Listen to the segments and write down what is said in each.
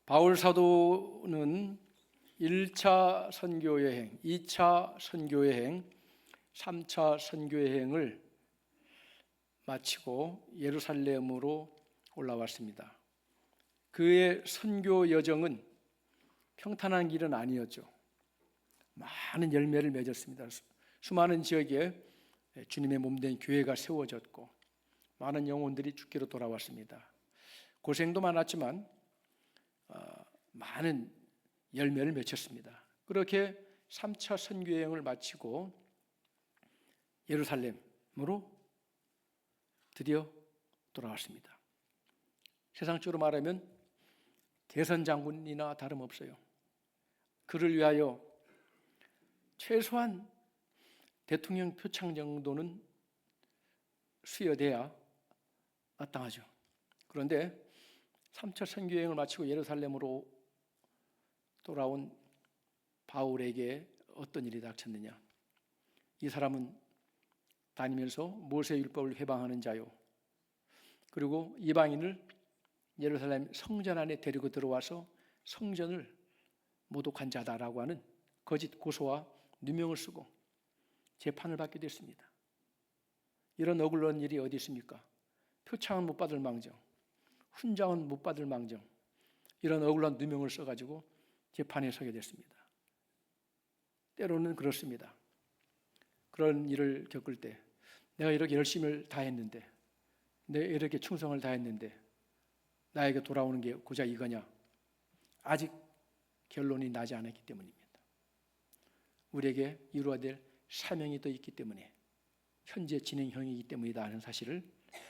바울 사도는 1차 선교여행, 2차 선교여행, 3차 선교여행을 마치고 예루살렘으로 올라왔습니다. 그의 선교 여정은 평탄한 길은 아니었죠. 많은 열매를 맺었습니다. 수많은 지역에 주님의 몸된 교회가 세워졌고 많은 영혼들이 주께로 돌아왔습니다. 고생도 많았지만 많은 열매를 맺혔습니다. 그렇게 3차 선교여행을 마치고 예루살렘으로 드디어 돌아왔습니다. 세상적으로 말하면 대선 장군이나 다름없어요. 그를 위하여 최소한 대통령 표창 정도는 수여돼야 마땅하죠. 그런데 3차 선교여행을 마치고 예루살렘으로 돌아온 바울에게 어떤 일이 닥쳤느냐? 이 사람은 다니면서 모세율법을 회방하는 자요, 그리고 이방인을 예루살렘 성전 안에 데리고 들어와서 성전을 모독한 자다라고 하는 거짓 고소와 누명을 쓰고 재판을 받게 됐습니다. 이런 억울한 일이 어디 있습니까? 표창은 못 받을 망정, 훈장은 못 받을 망정, 이런 억울한 누명을 써가지고 재판에 서게 됐습니다. 때로는 그렇습니다. 그런 일을 겪을 때 내가 이렇게 열심을 다했는데, 내가 이렇게 충성을 다했는데 나에게 돌아오는 게 고작 이거냐? 아직 결론이 나지 않았기 때문입니다. 우리에게 이루어야 될 사명이 더 있기 때문에, 현재 진행형이기 때문이다 하는 사실을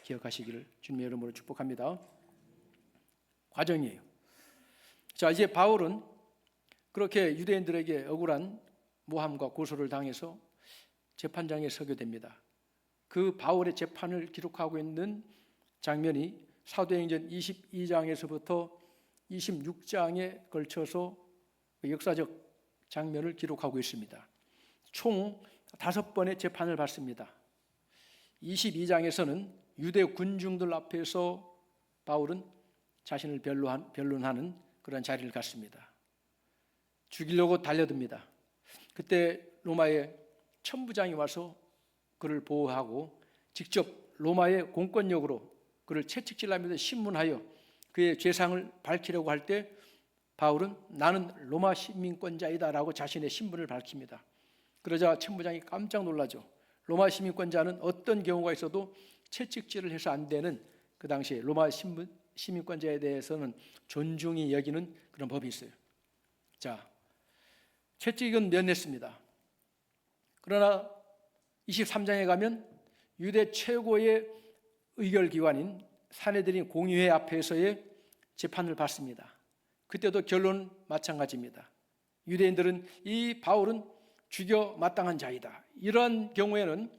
기억하시기를 주님의 이름으로 축복합니다. 과정이에요. 자, 이제 바울은 그렇게 유대인들에게 억울한 모함과 고소를 당해서 재판장에 서게 됩니다. 그 바울의 재판을 기록하고 있는 장면이 사도행전 22장에서부터 26장에 걸쳐서 역사적 장면을 기록하고 있습니다. 총 5번의 재판을 받습니다. 22장에서는 유대 군중들 앞에서 바울은 자신을 변론하는 그런 자리를 갖습니다. 죽이려고 달려듭니다. 그때 로마의 천부장이 와서 그를 보호하고 직접 로마의 공권력으로 그를 채찍질하면서 신문하여 그의 죄상을 밝히려고 할 때 바울은 나는 로마 시민권자이다라고 자신의 신분을 밝힙니다. 그러자 천부장이 깜짝 놀라죠. 로마 시민권자는 어떤 경우가 있어도 채찍질을 해서 안 되는, 그 당시에 로마 시민권자에 대해서는 존중이 여기는 그런 법이 있어요. 자, 채찍은 면했습니다. 그러나 23장에 가면 유대 최고의 의결기관인 산헤드린 공의회 앞에서의 재판을 받습니다. 그때도 결론은 마찬가지입니다. 유대인들은 이 바울은 죽여 마땅한 자이다. 이런 경우에는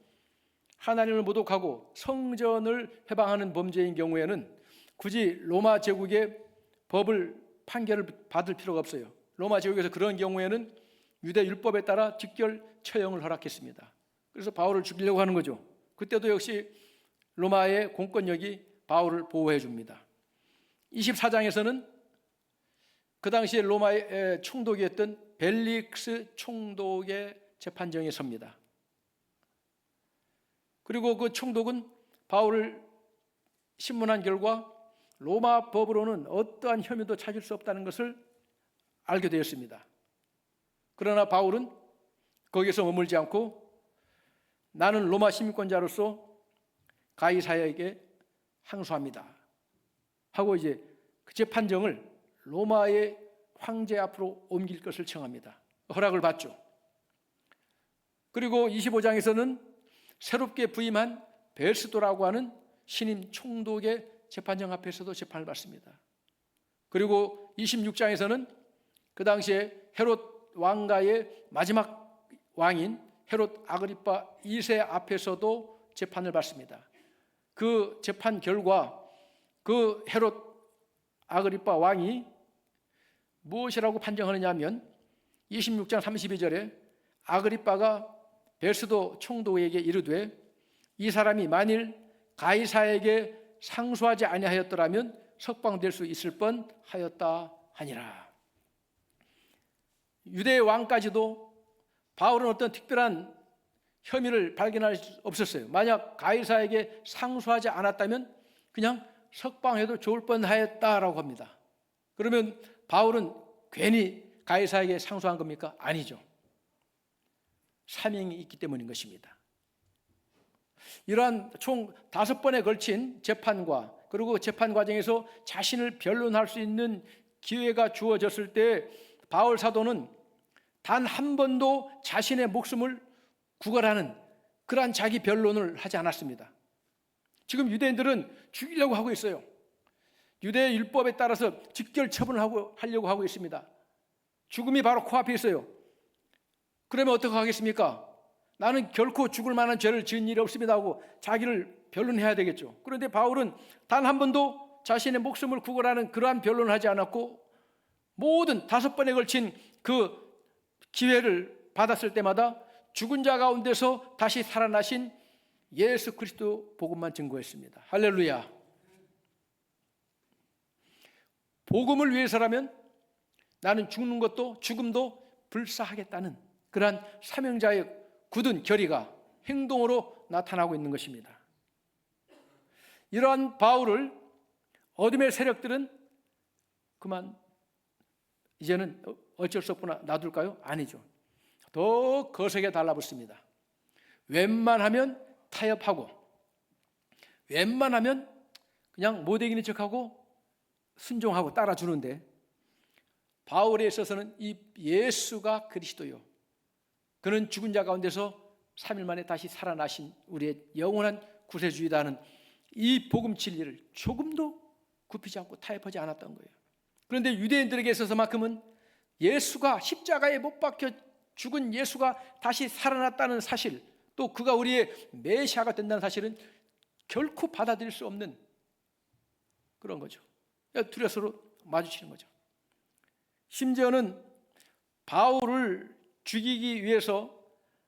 하나님을 모독하고 성전을 회방하는 범죄인 경우에는 굳이 로마 제국의 판결을 받을 필요가 없어요. 로마 제국에서 그런 경우에는 유대 율법에 따라 직결 처형을 허락했습니다. 그래서 바울을 죽이려고 하는 거죠. 그때도 역시 로마의 공권력이 바울을 보호해 줍니다. 24장에서는 그 당시에 로마의 총독이었던 벨릭스 총독의 재판정에 섭니다. 그리고 그 총독은 바울을 신문한 결과 로마 법으로는 어떠한 혐의도 찾을 수 없다는 것을 알게 되었습니다. 그러나 바울은 거기서 머물지 않고 나는 로마 시민권자로서 가이사에게 항소합니다 하고 이제 그 재판정을 로마의 황제 앞으로 옮길 것을 청합니다. 허락을 받죠. 그리고 25장에서는 새롭게 부임한 베스도라고 하는 신임 총독의 재판정 앞에서도 재판을 받습니다. 그리고 26장에서는 그 당시에 헤롯 왕가의 마지막 왕인 헤롯 아그리파 2세 앞에서도 재판을 받습니다. 그 재판 결과 그 헤롯 아그리파 왕이 무엇이라고 판정하느냐 하면 26장 32절에 아그리파가 베스도 총독에게 이르되 이 사람이 만일 가이사에게 상소하지 아니하였더라면 석방될 수 있을 뻔하였다 하니라. 유대 왕까지도 바울은 어떤 특별한 혐의를 발견할 수 없었어요. 만약 가이사에게 상소하지 않았다면 그냥 석방해도 좋을 뻔하였다라고 합니다. 그러면 바울은 괜히 가이사에게 상소한 겁니까? 아니죠. 사명이 있기 때문인 것입니다. 이러한 총 5번에 걸친 재판과 그리고 재판 과정에서 자신을 변론할 수 있는 기회가 주어졌을 때 바울 사도는 단 한 번도 자신의 목숨을 구걸하는 그러한 자기 변론을 하지 않았습니다. 지금 유대인들은 죽이려고 하고 있어요. 유대 율법에 따라서 직결 처분을 하려고 하고 있습니다. 죽음이 바로 코앞에 있어요. 그러면 어떻게 하겠습니까? 나는 결코 죽을 만한 죄를 지은 일이 없습니다 하고 자기를 변론해야 되겠죠. 그런데 바울은 단 한 번도 자신의 목숨을 구걸하는 그러한 변론을 하지 않았고 모든 5번에 걸친 그 기회를 받았을 때마다 죽은 자 가운데서 다시 살아나신 예수 그리스도 복음만 증거했습니다. 할렐루야. 복음을 위해서라면 나는 죽는 것도 죽음도 불사하겠다는 그러한 사명자의 굳은 결의가 행동으로 나타나고 있는 것입니다. 이러한 바울을 어둠의 세력들은 그만 이제는 어쩔 수 없구나 놔둘까요? 아니죠. 더 거세게 달라붙습니다. 웬만하면 타협하고 웬만하면 그냥 못 이기는 척하고 순종하고 따라주는데 바울에 있어서는 이 예수가 그리스도요, 그는 죽은 자 가운데서 3일 만에 다시 살아나신 우리의 영원한 구세주이다 하는 이 복음 진리를 조금도 굽히지 않고 타협하지 않았던 거예요. 그런데 유대인들에게 있어서만큼은 예수가 십자가에 못 박혀 죽은 예수가 다시 살아났다는 사실, 또 그가 우리의 메시아가 된다는 사실은 결코 받아들일 수 없는 그런 거죠. 둘이 서로 마주치는 거죠. 심지어는 바울을 죽이기 위해서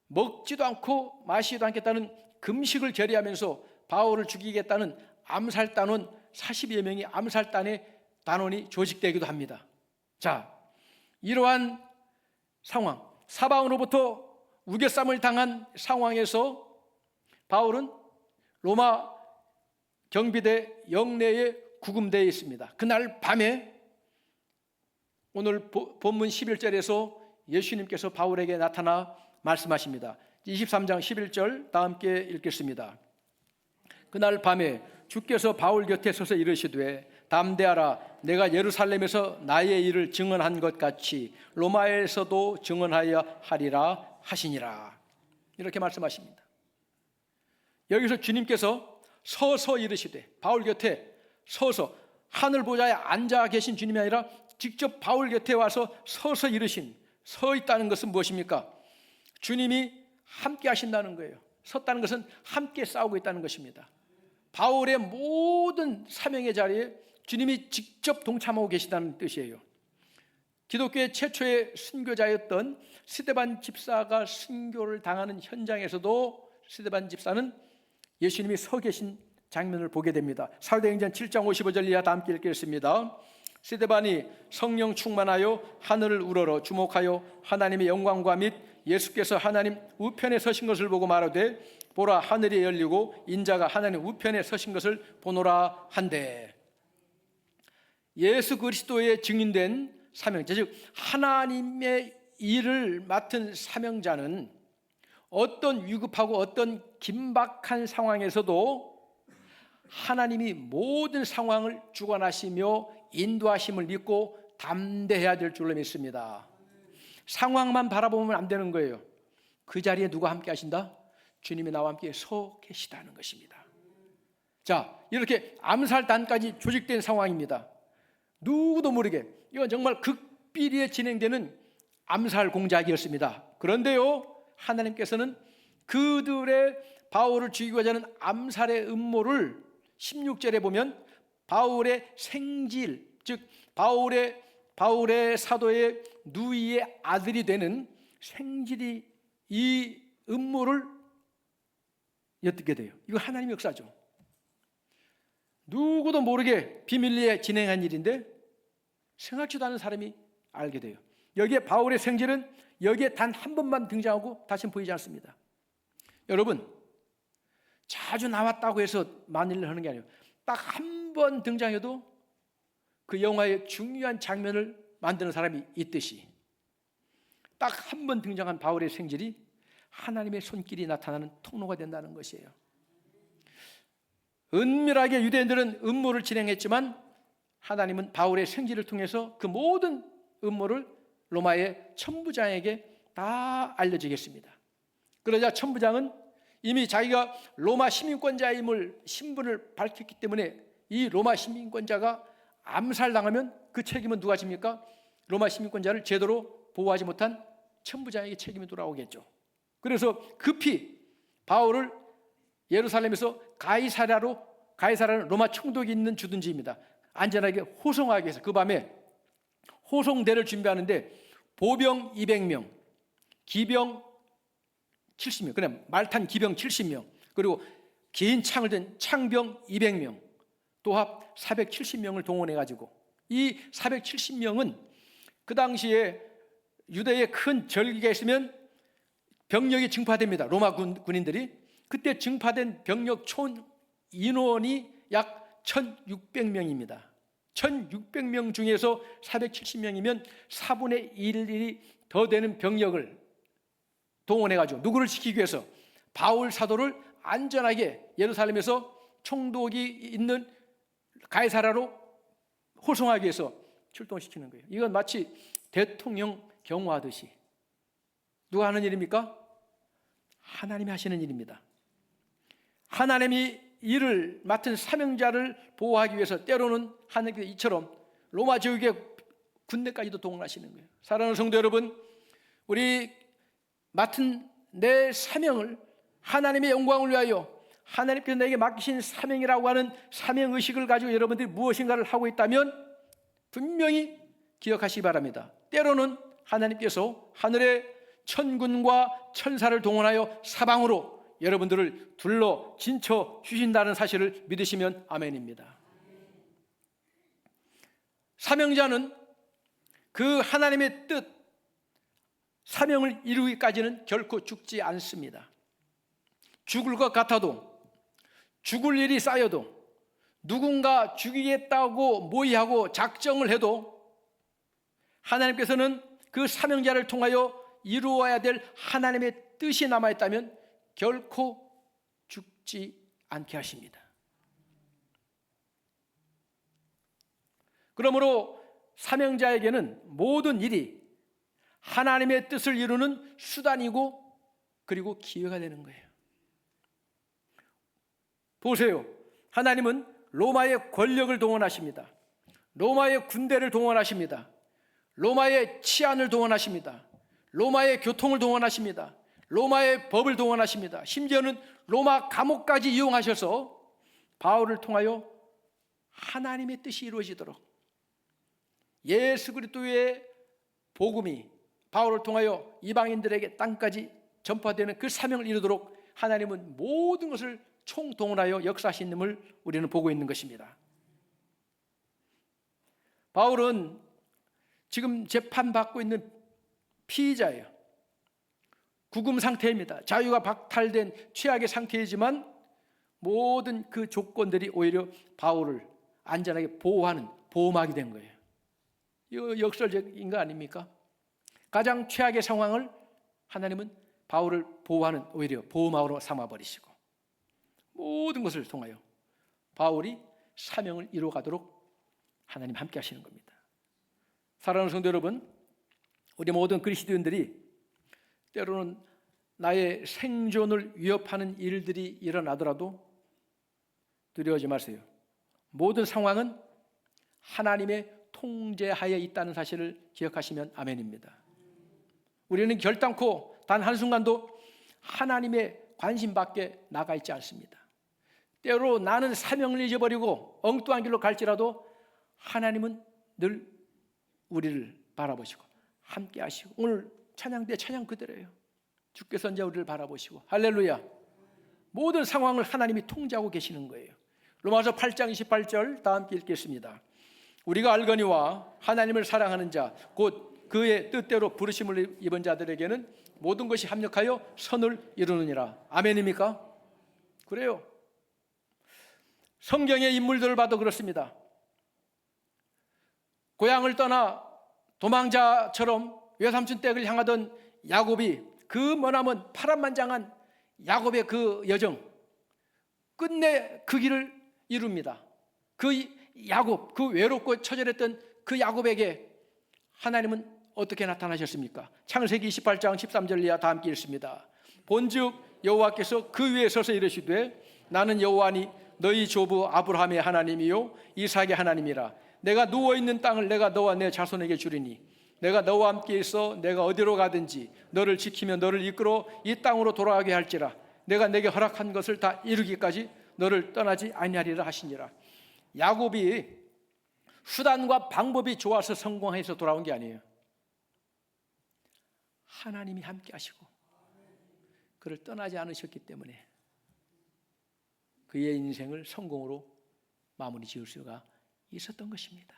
먹지도 않고 마시지도 않겠다는 금식을 결의하면서 바울을 죽이겠다는 암살단원 40여 명의 암살단의 단원이 조직되기도 합니다. 자, 이러한 상황, 사방으로부터 우겨쌈을 당한 상황에서 바울은 로마 경비대 영내에 구금되어 있습니다. 그날 밤에 오늘 본문 11절에서 예수님께서 바울에게 나타나 말씀하십니다. 23장 11절 다 함께 읽겠습니다. 그날 밤에 주께서 바울 곁에 서서 이르시되 담대하라, 내가 예루살렘에서 나의 일을 증언한 것 같이 로마에서도 증언하여 하리라 하시니라. 이렇게 말씀하십니다. 여기서 주님께서 서서 이르시되, 바울 곁에 서서, 하늘 보좌에 앉아 계신 주님이 아니라 직접 바울 곁에 와서 서서 이르신, 서 있다는 것은 무엇입니까? 주님이 함께 하신다는 거예요. 섰다는 것은 함께 싸우고 있다는 것입니다. 바울의 모든 사명의 자리에 주님이 직접 동참하고 계시다는 뜻이에요. 기독교의 최초의 순교자였던 스데반 집사가 순교를 당하는 현장에서도 스데반 집사는 예수님이 서 계신 장면을 보게 됩니다. 사도행전 7장 55절 이하 다 함께 읽겠습니다. 스데반이 성령 충만하여 하늘을 우러러 주목하여 하나님의 영광과 및 예수께서 하나님 우편에 서신 것을 보고 말하되, 보라, 하늘이 열리고 인자가 하나님 우편에 서신 것을 보노라 한데, 예수 그리스도의 증인된 사명자, 즉 하나님의 일을 맡은 사명자는 어떤 위급하고 어떤 긴박한 상황에서도 하나님이 모든 상황을 주관하시며 인도하심을 믿고 담대해야 될 줄로 믿습니다. 상황만 바라보면 안 되는 거예요. 그 자리에 누가 함께 하신다? 주님이 나와 함께 서 계시다는 것입니다. 자, 이렇게 암살단까지 조직된 상황입니다. 누구도 모르게 이건 정말 극비리에 진행되는 암살 공작이었습니다. 그런데요, 하나님께서는 그들의 바울을 죽이고자 하는 암살의 음모를 16절에 보면 바울의 생질, 즉 바울의 사도의 누이의 아들이 되는 생질이 이 음모를 엿듣게 돼요. 이거 하나님의 역사죠. 누구도 모르게 비밀리에 진행한 일인데 생각지도 않은 사람이 알게 돼요. 여기에 바울의 생질은 여기에 단 한 번만 등장하고 다시는 보이지 않습니다. 여러분, 자주 나왔다고 해서 만일을 하는 게 아니에요. 딱 한 번 등장해도 그 영화의 중요한 장면을 만드는 사람이 있듯이 딱 한 번 등장한 바울의 생질이 하나님의 손길이 나타나는 통로가 된다는 것이에요. 은밀하게 유대인들은 음모를 진행했지만 하나님은 바울의 생질을 통해서 그 모든 음모를 로마의 천부장에게 다 알려지겠습니다. 그러자 천부장은 이미 자기가 로마 시민권자임을 신분을 밝혔기 때문에 이 로마 시민권자가 암살당하면 그 책임은 누가 집니까? 로마 시민권자를 제대로 보호하지 못한 천부장에게 책임이 돌아오겠죠. 그래서 급히 바울을 예루살렘에서 가이사라는 로마 총독이 있는 주둔지입니다. 안전하게 호송하기 위해서 그 밤에 호송대를 준비하는데 보병 200명, 기병 70명, 그냥 말탄 기병 70명, 그리고 긴 창을 든 창병 200명, 도합 470명을 동원해가지고 이 470명은 그 당시에 유대에 큰 절기가 있으면 병력이 증파됩니다. 로마 군인들이. 그때 증파된 병력 총 인원이 약 1600명입니다. 1600명 중에서 470명이면 4분의 1이 더 되는 병력을 동원해가지고 누구를 지키기 위해서 바울 사도를 안전하게 예루살렘에서 총독이 있는 가이사라로 호송하기 위해서 출동시키는 거예요. 이건 마치 대통령 경호하듯이. 누가 하는 일입니까? 하나님이 하시는 일입니다. 하나님이 일을 맡은 사명자를 보호하기 위해서 때로는 하나님께서 이처럼 로마 제국의 군대까지도 동원하시는 거예요. 사랑하는 성도 여러분, 우리 맡은 내 사명을 하나님의 영광을 위하여 하나님께서 내게 맡기신 사명이라고 하는 사명의식을 가지고 여러분들이 무엇인가를 하고 있다면 분명히 기억하시기 바랍니다. 때로는 하나님께서 하늘의 천군과 천사를 동원하여 사방으로 여러분들을 둘러 진쳐 주신다는 사실을 믿으시면 아멘입니다. 사명자는 그 하나님의 뜻, 사명을 이루기까지는 결코 죽지 않습니다. 죽을 것 같아도, 죽을 일이 쌓여도, 누군가 죽이겠다고 모의하고 작정을 해도 하나님께서는 그 사명자를 통하여 이루어야 될 하나님의 뜻이 남아있다면 결코 죽지 않게 하십니다. 그러므로 사명자에게는 모든 일이 하나님의 뜻을 이루는 수단이고 그리고 기회가 되는 거예요. 보세요. 하나님은 로마의 권력을 동원하십니다. 로마의 군대를 동원하십니다. 로마의 치안을 동원하십니다. 로마의 교통을 동원하십니다. 로마의 법을 동원하십니다. 심지어는 로마 감옥까지 이용하셔서 바울을 통하여 하나님의 뜻이 이루어지도록 예수 그리스도의 복음이 바울을 통하여 이방인들에게 땅까지 전파되는 그 사명을 이루도록 하나님은 모든 것을 총동원하여 역사하시는 우리는 보고 있는 것입니다. 바울은 지금 재판받고 있는 피의자예요. 구금 상태입니다. 자유가 박탈된 최악의 상태이지만 모든 그 조건들이 오히려 바울을 안전하게 보호하는 보호막이 된 거예요. 이거 역설적인 거 아닙니까? 가장 최악의 상황을 하나님은 바울을 보호하는 오히려 보호막으로 삼아버리시고 모든 것을 통하여 바울이 사명을 이루어가도록 하나님 함께 하시는 겁니다. 사랑하는 성도 여러분, 우리 모든 그리스도인들이 때로는 나의 생존을 위협하는 일들이 일어나더라도 두려워하지 마세요. 모든 상황은 하나님의 통제하에 있다는 사실을 기억하시면 아멘입니다. 우리는 결단코 단 한순간도 하나님의 관심 밖에 나가 있지 않습니다. 때로 나는 사명을 잊어버리고 엉뚱한 길로 갈지라도 하나님은 늘 우리를 바라보시고 함께 하시고 오늘 찬양 때 찬양 그대로예요. 주께서 이제 우리를 바라보시고 할렐루야. 모든 상황을 하나님이 통제하고 계시는 거예요. 로마서 8장 28절 다 함께 읽겠습니다. 우리가 알거니와 하나님을 사랑하는 자 곧 그의 뜻대로 부르심을 입은 자들에게는 모든 것이 합력하여 선을 이루느니라. 아멘입니까? 그래요. 성경의 인물들을 봐도 그렇습니다. 고향을 떠나 도망자처럼 외삼촌 댁을 향하던 야곱이, 그 머나먼 파란만장한 야곱의 그 여정, 끝내 그 길을 이룹니다. 그 야곱, 그 외롭고 처절했던 그 야곱에게 하나님은 어떻게 나타나셨습니까? 창세기 28장 13절 이하 다 함께 읽습니다. 본즉 여호와께서 그 위에 서서 이르시되 나는 여호와니 너희 조부 아브라함의 하나님이요 이삭의 하나님이라. 내가 누워있는 땅을 내가 너와 내 자손에게 주리니 내가 너와 함께 있어 내가 어디로 가든지 너를 지키며 너를 이끌어 이 땅으로 돌아가게 할지라. 내가 내게 허락한 것을 다 이루기까지 너를 떠나지 아니하리라 하시니라. 야곱이 수단과 방법이 좋아서 성공해서 돌아온 게 아니에요. 하나님이 함께 하시고 그를 떠나지 않으셨기 때문에 그의 인생을 성공으로 마무리 지을 수가 있었던 것입니다.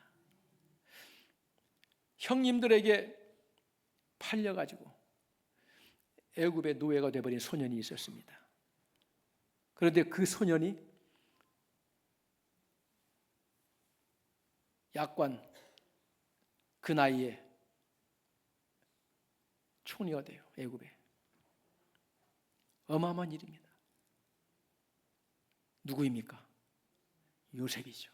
형님들에게 팔려가지고 애굽의 노예가 되어버린 소년이 있었습니다. 그런데 그 소년이 약관 그 나이에 총리가 돼요. 애굽에. 어마어마한 일입니다. 누구입니까? 요셉이죠.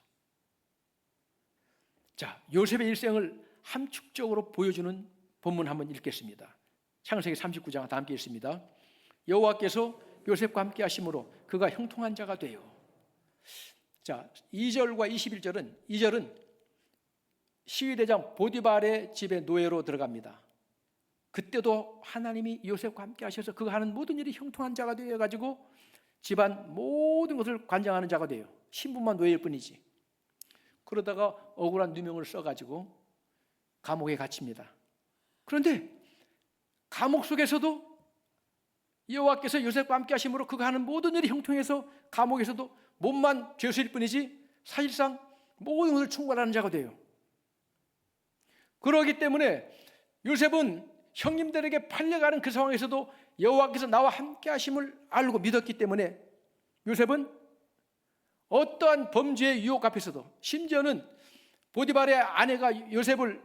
자, 요셉의 일생을 함축적으로 보여주는 본문 한번 읽겠습니다. 창세기 39장 다 함께 읽습니다. 여호와께서 요셉과 함께 하심으로 그가 형통한 자가 돼요. 자, 2절과 21절은 2절은 시위대장 보디발의 집에 노예로 들어갑니다. 그때도 하나님이 요셉과 함께 하셔서 그가 하는 모든 일이 형통한 자가 되어가지고 집안 모든 것을 관장하는 자가 돼요. 신분만 노예일 뿐이지. 그러다가 억울한 누명을 써가지고 감옥에 갇힙니다. 그런데 감옥 속에서도 여호와께서 요셉과 함께 하심으로 그가 하는 모든 일이 형통해서 감옥에서도 몸만 죄수일 뿐이지 사실상 모든 것을 충분하는 자가 돼요. 그러기 때문에 요셉은 형님들에게 팔려가는 그 상황에서도 여호와께서 나와 함께 하심을 알고 믿었기 때문에 요셉은 어떠한 범죄의 유혹 앞에서도, 심지어는 보디발의 아내가 요셉을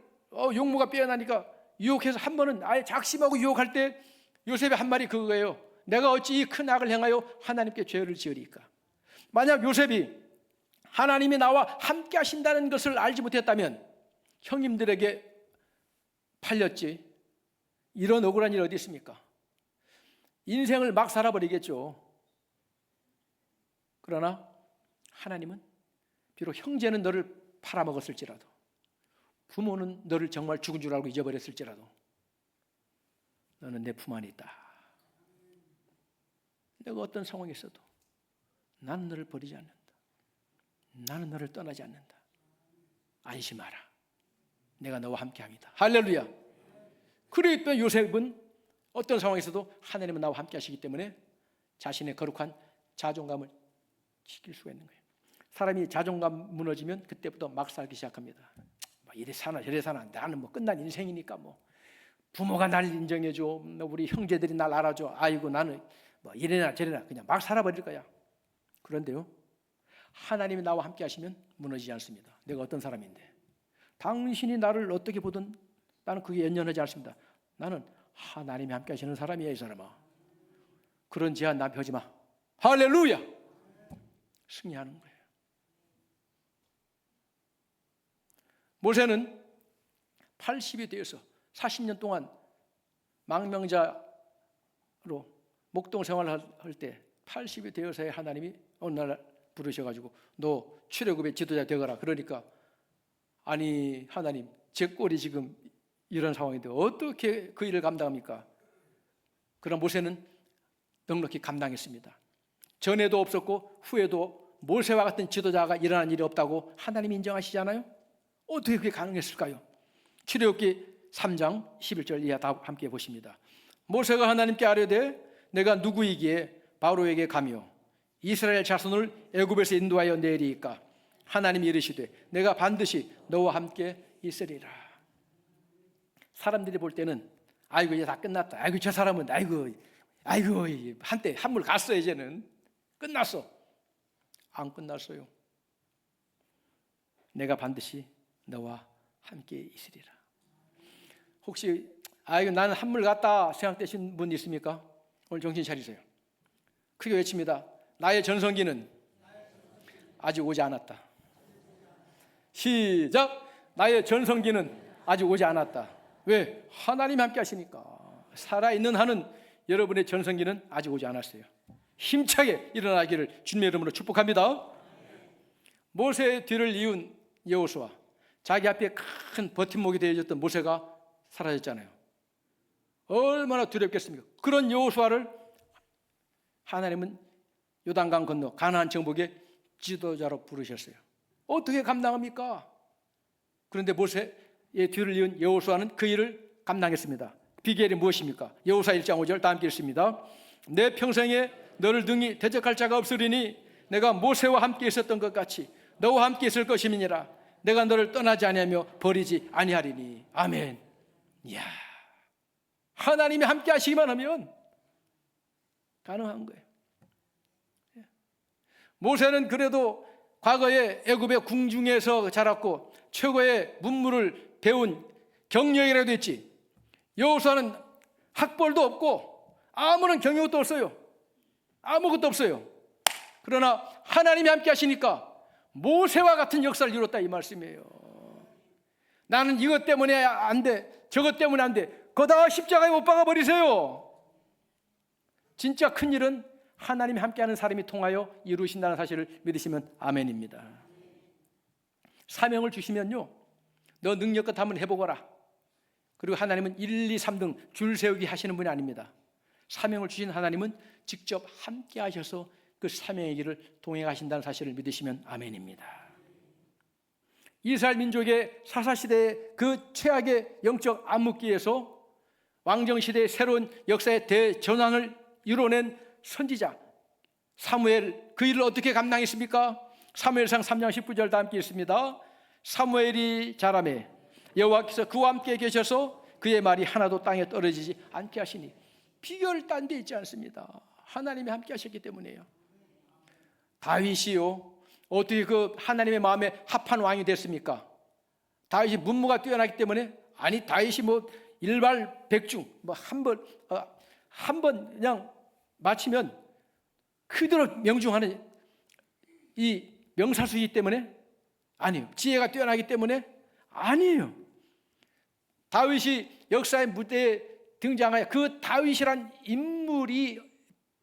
용모가 빼어나니까 유혹해서 한 번은 아예 작심하고 유혹할 때 요셉의 한 말이 그거예요. 내가 어찌 이 큰 악을 행하여 하나님께 죄를 지으리까. 만약 요셉이 하나님이 나와 함께 하신다는 것을 알지 못했다면 형님들에게 팔렸지 이런 억울한 일이 어디 있습니까? 인생을 막 살아버리겠죠. 그러나 하나님은 비록 형제는 너를 팔아먹었을지라도, 부모는 너를 정말 죽은 줄 알고 잊어버렸을지라도 너는 내 품 안에 있다. 내가 어떤 상황에 있어도 나는 너를 버리지 않는다. 나는 너를 떠나지 않는다. 안심하라. 내가 너와 함께합니다. 할렐루야. 그랬던 요셉은 어떤 상황에서도 하나님은 나와 함께 하시기 때문에 자신의 거룩한 자존감을 지킬 수가 있는 거예요. 사람이 자존감 무너지면 그때부터 막 살기 시작합니다. 뭐 이래 사나 저래 사나 나는 뭐 끝난 인생이니까 뭐 부모가 날 인정해줘, 우리 형제들이 날 알아줘, 아이고 나는 뭐 이래나 저래나 그냥 막 살아버릴 거야. 그런데요, 하나님이 나와 함께 하시면 무너지지 않습니다. 내가 어떤 사람인데 당신이 나를 어떻게 보든 나는 그게 연연하지 않습니다. 나는 하나님이 함께 하시는 사람이야. 이 사람아, 그런 제한 나 펴지 마. 할렐루야. 승리하는 거예요. 모세는 80이 되어서 40년 동안 망명자로 목동 생활을 할 때 80이 되어서야 하나님이 어느 날 부르셔가지고 너 출애굽의 지도자 되거라. 그러니까 아니 하나님, 제 꼴이 지금 이런 상황인데 어떻게 그 일을 감당합니까? 그러나 모세는 넉넉히 감당했습니다. 전에도 없었고 후에도 모세와 같은 지도자가 일어난 일이 없다고 하나님이 인정하시잖아요. 어떻게 그게 가능했을까요? 출애굽기 3장 11절 이하 다 함께 보십니다. 모세가 하나님께 아뢰되 내가 누구이기에 바로에게 가며 이스라엘 자손을 애굽에서 인도하여 내리이까? 하나님이 이르시되 내가 반드시 너와 함께 있으리라. 사람들이 볼 때는 아이고 이제 다 끝났다. 아이고 저 사람은 아이고 한때 한물 갔어. 이제는 끝났어. 안 끝났어요. 내가 반드시 너와 함께 있으리라. 혹시 아이고 나는 한물 갔다 생각되신 분 있습니까? 오늘 정신 차리세요. 크게 외칩니다. 나의 전성기는 아직 오지 않았다. 시작. 나의 전성기는 아직 오지 않았다. 왜? 하나님이 함께 하시니까. 살아있는 한은 여러분의 전성기는 아직 오지 않았어요. 힘차게 일어나기를 주님의 이름으로 축복합니다. 모세의 뒤를 이은 여호수아, 자기 앞에 큰 버팀목이 되어졌던 모세가 사라졌잖아요. 얼마나 두렵겠습니까? 그런 여호수아를 하나님은 요단강 건너 가나안 정복의 지도자로 부르셨어요. 어떻게 감당합니까? 그런데 모세의 뒤를 이은 여호수아는 그 일을 감당했습니다. 비결이 무엇입니까? 여호수아 1장 5절 다 함께 읽습니다. 내 평생에 너를 등이 대적할 자가 없으리니 내가 모세와 함께 있었던 것 같이 너와 함께 있을 것임이니라. 내가 너를 떠나지 아니하며 버리지 아니하리니. 아멘. 이야, 하나님이 함께 하시기만 하면 가능한 거예요. 모세는 그래도 과거에 애굽의 궁중에서 자랐고 최고의 문물을 배운 경력이라도 있지. 여호수아는 학벌도 없고 아무런 경력도 없어요. 아무것도 없어요. 그러나 하나님이 함께 하시니까 모세와 같은 역사를 이뤘다 이 말씀이에요. 나는 이것 때문에 안 돼, 저것 때문에 안 돼. 그거 다 십자가에 못 박아 버리세요. 진짜 큰 일은 하나님이 함께하는 사람이 통하여 이루신다는 사실을 믿으시면 아멘입니다. 사명을 주시면요, 너 능력껏 한번 해보거라. 그리고 하나님은 1, 2, 3등 줄 세우기 하시는 분이 아닙니다. 사명을 주신 하나님은 직접 함께 하셔서 그 사명의 길을 동행하신다는 사실을 믿으시면 아멘입니다. 이스라엘 민족의 사사시대의 그 최악의 영적 암흑기에서 왕정시대의 새로운 역사의 대전환을 이뤄낸 선지자 사무엘, 그 일을 어떻게 감당했습니까? 사무엘상 3장 19절 다 함께 읽습니다. 사무엘이 자라매 여호와께서 그와 함께 계셔서 그의 말이 하나도 땅에 떨어지지 않게 하시니. 비결 딴 데 있지 않습니다. 하나님이 함께 하셨기 때문이에요. 다윗이요, 어떻게 그 하나님의 마음에 합한 왕이 됐습니까? 다윗이 문무가 뛰어나기 때문에? 아니, 다윗이 뭐 일발백중 뭐 한 번 그냥 마치면 그대로 명중하는 이 명사수이기 때문에? 아니요. 지혜가 뛰어나기 때문에? 아니에요. 다윗이 역사의 무대에 등장하여 그 다윗이란 인물이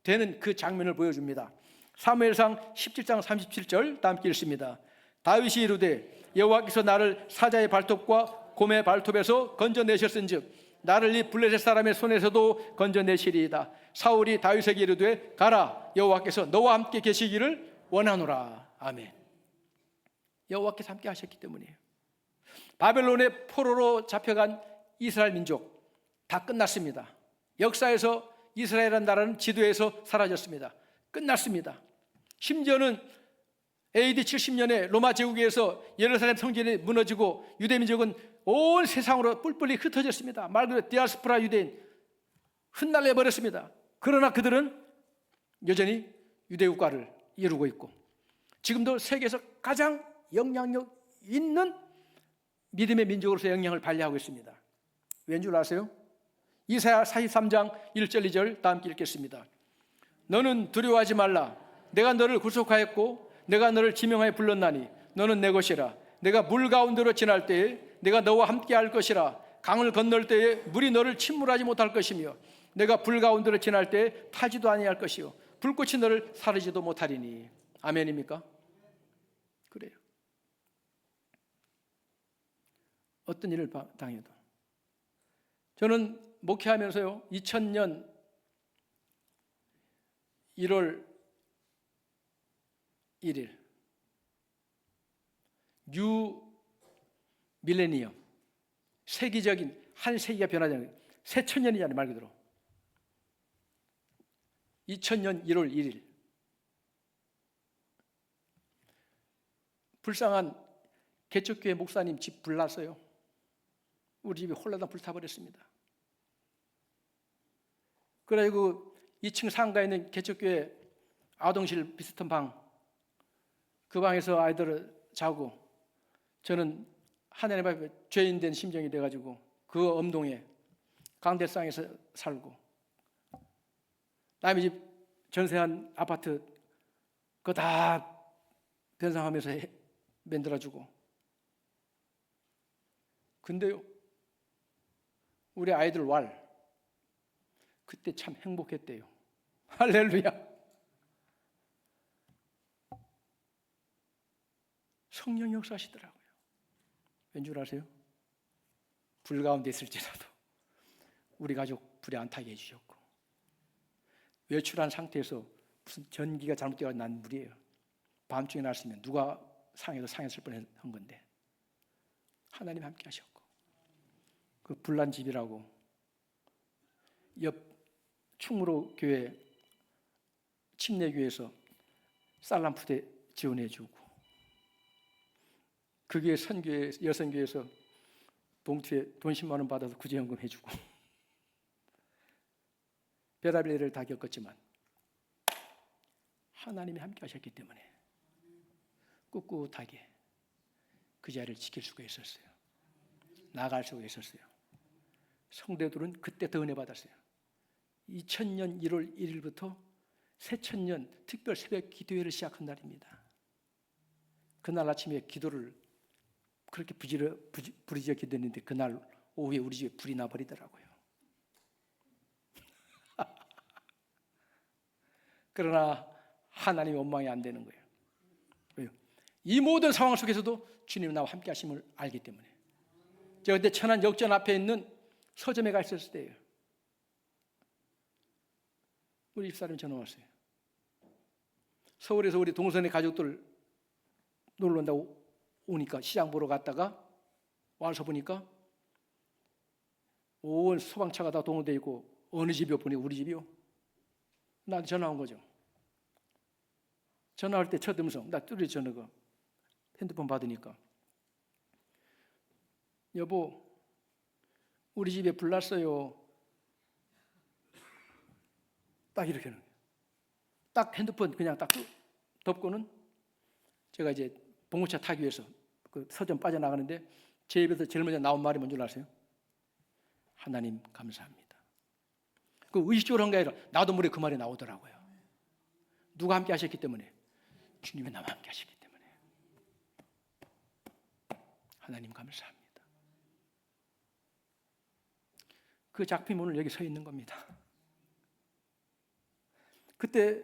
되는 그 장면을 보여줍니다. 사무엘상 17장 37절 다 함께 읽습니다. 다윗이 이르되 여호와께서 나를 사자의 발톱과 곰의 발톱에서 건져내셨은즉 나를 이 블레셋 사람의 손에서도 건져내시리이다. 사울이 다윗에게 이르되 가라, 여호와께서 너와 함께 계시기를 원하노라. 아멘. 여호와께서 함께 하셨기 때문이에요. 바벨론의 포로로 잡혀간 이스라엘 민족 다 끝났습니다. 역사에서 이스라엘이라는 나라는 지도에서 사라졌습니다. 끝났습니다. 심지어는 AD 70년에 로마 제국에서 예루살렘 성전이 무너지고 유대민족은 온 세상으로 뿔뿔이 흩어졌습니다. 말 그대로 디아스포라 유대인 흩날려 버렸습니다. 그러나 그들은 여전히 유대국가를 이루고 있고 지금도 세계에서 가장 영향력 있는 믿음의 민족으로서 영향을 발휘하고 있습니다. 왠 줄 아세요? 이사야 43장 1절 2절 다 함께 읽겠습니다. 너는 두려워하지 말라. 내가 너를 구속하였고 내가 너를 지명하여 불렀나니 너는 내 것이라. 내가 물 가운데로 지날 때에 내가 너와 함께 할 것이라. 강을 건널 때에 물이 너를 침몰하지 못할 것이며 내가 불 가운데로 지날 때에 타지도 아니할 것이요 불꽃이 너를 사르지도 못하리니. 아멘입니까? 그래요. 어떤 일을 당해도 저는 목회하면서요 2000년 1월 1일 뉴 밀레니엄, 세계적인 한 세기가 변화되는 새천년이잖아요. 말 그대로 2000년 1월 1일 불쌍한 개척교회 목사님 집 불났어요. 우리 집이 홀라당 불타버렸습니다. 그래가지고 2층 상가에 있는 개척교회 아동실 비슷한 방, 그 방에서 아이들을 자고 저는 하나님 앞에 죄인 된 심정이 돼가지고 그 엄동에 강대상에서 살고 남의 집 전세한 아파트 그거 다 변상하면서 만들어주고. 근데요, 우리 아이들 그때 참 행복했대요. 할렐루야. 성령 역사하시더라고요. 왠줄 아세요? 불 가운데 있을지라도 우리 가족 불에 안 타게 해주셨고, 외출한 상태에서 무슨 전기가 잘못되어 난 물이에요. 밤중에 났으면 누가 상했을 뻔한 건데 하나님 함께 하셨고, 그 불난 집이라고 옆 충무로 교회 침례교회에서 쌀람푸대 지원해주고, 그 교회 선교회 여성교회에서 봉투에 돈 10만 원 받아서 구제연금 해주고, 별의별 일을 다 겪었지만 하나님이 함께 하셨기 때문에 꿋꿋하게 그 자리를 지킬 수가 있었어요. 나아갈 수가 있었어요. 성도들은 그때 더 은혜 받았어요. 2000년 1월 1일부터 새천년 특별 새벽 기도회를 시작한 날입니다. 그날 아침에 기도를 그렇게 부르짖어 기도했는데 그날 오후에 우리 집에 불이 나버리더라고요. 그러나 하나님의 원망이 안 되는 거예요. 왜요? 이 모든 상황 속에서도 주님이 나와 함께 하심을 알기 때문에. 제가 그때 천안 역전 앞에 있는 서점에 가 있었을 때예요. 우리 집사람이 전화 왔어요. 서울에서 우리 동선의 가족들 놀러 온다고 오니까 시장 보러 갔다가 와서 보니까 온 소방차가 다 동원되어 있고, 어느 집이요? 보니 우리 집이요. 나한테 전화 온 거죠. 전화할 때 첫 음성, 나 뚜레 전화가 핸드폰 받으니까, 여보, 우리 집에 불 났어요. 딱 이렇게 하는 거예요. 딱 핸드폰 그냥 딱 덮고는 제가 이제 봉고차 타기 위해서 그 서점 빠져나가는데 제 입에서 제일 먼저 나온 말이 뭔지 아세요? 하나님 감사합니다. 그 의식적으로 한 게 아니라 나도 모르게 그 말이 나오더라고요. 누가 함께 하셨기 때문에? 주님이 나와 함께 하시기 때문에. 하나님 감사합니다. 그 작품이 오늘 여기 서 있는 겁니다. 그때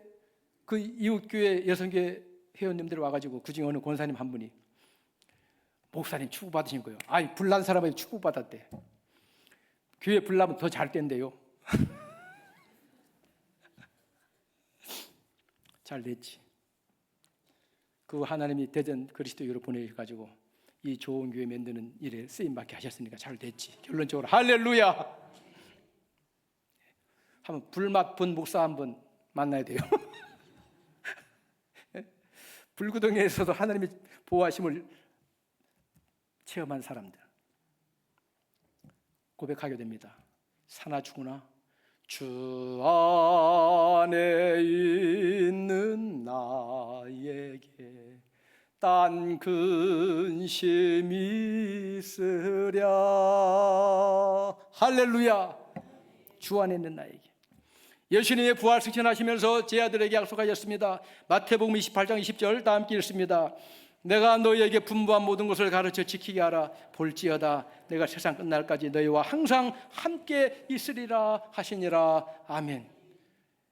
그 이웃교회 여성교회 회원님들이 와가지고 그중에 어느 권사님 한 분이 목사님 축복받으신 거예요. 아니, 불난 사람에게 축복받았대. 교회 불나면 더 잘 된대요. 잘 됐지. 그 하나님이 대전 그리스도교로 보내셔가지고 이 좋은 교회 만드는 일에 쓰임받게 하셨으니까 잘 됐지. 결론적으로 할렐루야. 한번 불맛 본 목사 한번 만나야 돼요. 불구덩이에서도 하나님의 보호하심을 체험한 사람들 고백하게 됩니다. 사나 죽으나 주 안에 있는 나에게 딴 근심이 있으랴. 할렐루야. 주 안에 있는 나에게. 예수님의 부활 승천하시면서 제 아들에게 약속하셨습니다. 마태복음 28장 20절 다 함께 읽습니다. 내가 너희에게 분부한 모든 것을 가르쳐 지키게 하라. 볼지어다 내가 세상 끝날까지 너희와 항상 함께 있으리라 하시니라. 아멘.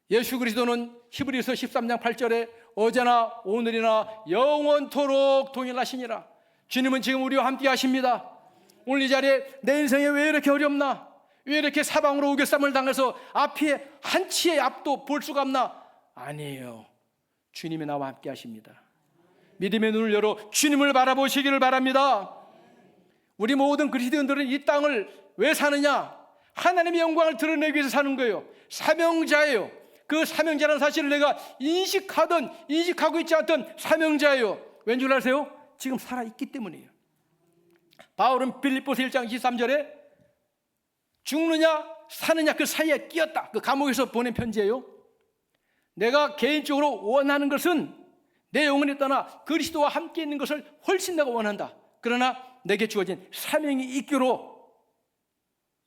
예수 그리스도는 히브리서 13장 8절에 어제나 오늘이나 영원토록 동일하시니라. 주님은 지금 우리와 함께 하십니다. 오늘 이 자리에 내 인생에 왜 이렇게 어렵나? 왜 이렇게 사방으로 우겨쌈을 당해서 앞에 한 치의 앞도 볼 수가 없나? 아니에요. 주님이 나와 함께 하십니다. 믿음의 눈을 열어 주님을 바라보시기를 바랍니다. 우리 모든 그리스도인들은 이 땅을 왜 사느냐? 하나님의 영광을 드러내기 위해서 사는 거예요. 사명자예요. 그 사명자라는 사실을 내가 인식하고 있지 않던 사명자예요. 왠 줄 아세요? 지금 살아있기 때문이에요. 바울은 빌립보서 1장 23절에 죽느냐 사느냐 그 사이에 끼었다. 그 감옥에서 보낸 편지예요. 내가 개인적으로 원하는 것은 내 영혼에 떠나 그리스도와 함께 있는 것을 훨씬 내가 원한다. 그러나 내게 주어진 사명이 있기로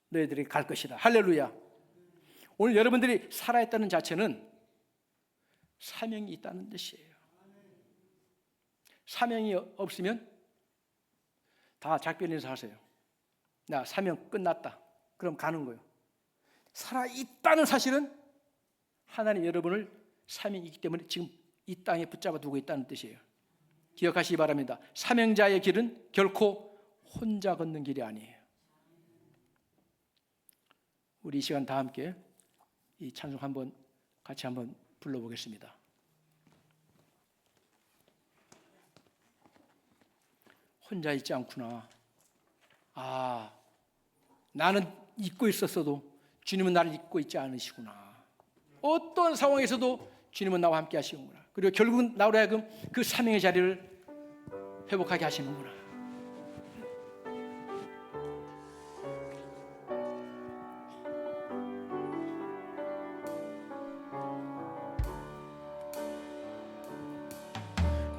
너희들이 갈 것이다. 할렐루야. 오늘 여러분들이 살아있다는 자체는 사명이 있다는 뜻이에요. 사명이 없으면 다 작별인사 하세요. 나 사명 끝났다. 그럼 가는 거예요. 살아있다는 사실은 하나님 여러분을 사명이 있기 때문에 지금 이 땅에 붙잡아 두고 있다는 뜻이에요. 기억하시기 바랍니다. 사명자의 길은 결코 혼자 걷는 길이 아니에요. 우리 이 시간 다 함께 이 찬송 같이 한번 불러보겠습니다. 혼자 있지 않구나. 나는 잊고 있었어도 주님은 나를 잊고 있지 않으시구나. 어떤 상황에서도 주님은 나와 함께 하시는구나. 그리고 결국은 나로 하여금 그 사명의 자리를 회복하게 하시는구나.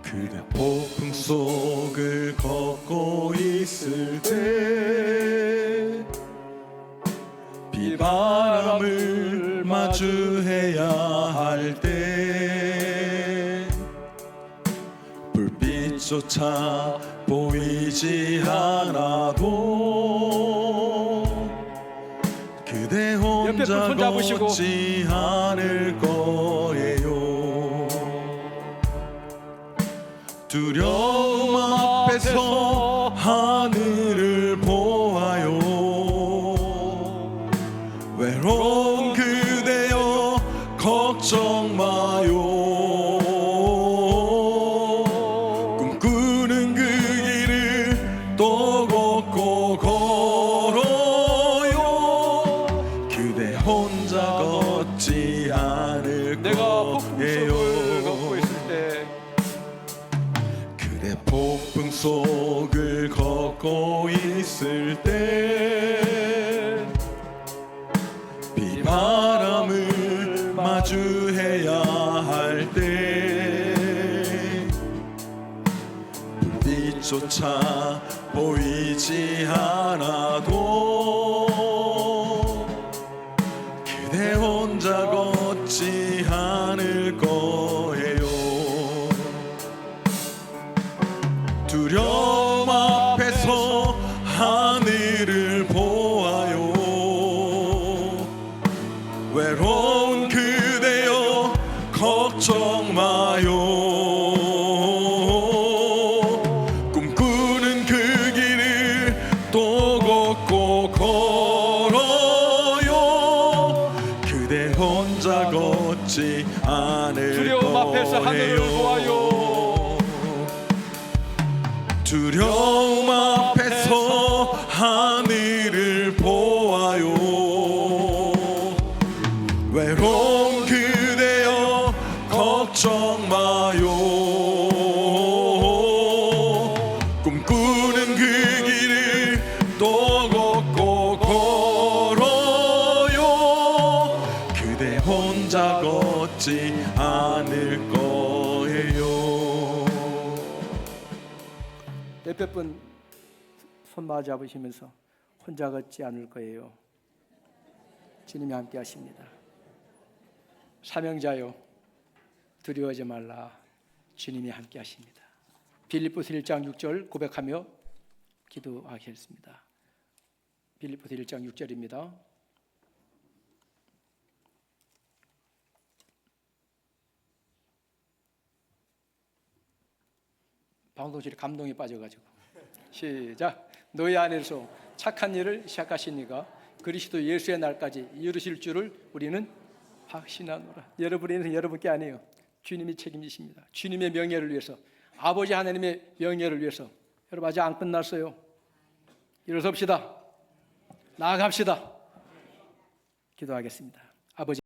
그대 폭풍 속을 걷고 있을 때 비바람을 마주해야 할 때 불빛조차 보이지 않아도 그대 혼자 걷지 않을 거예요. 두려움 앞에서 하늘을 보아요. 외로운 그대여 걱정 마요. 꿈꾸는 그 길을 또 걷고 걸어요. 그대 혼자 걷지 않을 거예요. 폭풍 속을 걷고 있을 때 비바람을 마주해야 할 때 불빛조차 보이지 않아도 그대 혼자 걷지 않을 거예요. 두려움 앞에서 하늘을 보아요. 외로운 그대여 걱정 마요. 꿈꾸는 그 길을 또 걷고 걸어요. 그대 혼자 걷지 않을 두려움 앞에서 하늘을 보아요. 두려움 앞에서 하늘을 보아요. 외로운 그대여 걱정 마요. 꿈꾸는 그 길을 또 걷고 걸어요. 그대 혼자 걷지 않을 거예요. 몇백 분 손 맞잡으시면서 혼자 걷지 않을 거예요. 주님이 함께 하십니다. 사명자요 두려워하지 말라. 주님이 함께 하십니다. 빌립보서 1장 6절 고백하며 기도하겠습니다. 빌립보서 1장 6절입니다. 방송실에 감동에 빠져가지고 시작. 너희 안에서 착한 일을 시작하시니까 그리스도 예수의 날까지 이루실 줄을 우리는 확신하노라. 여러분의 인생 여러분께 아니에요. 주님이 책임지십니다. 주님의 명예를 위해서, 아버지 하나님의 명예를 위해서. 여러분 아직 안 끝났어요. 일어섭시다. 나아갑시다. 기도하겠습니다. 아버지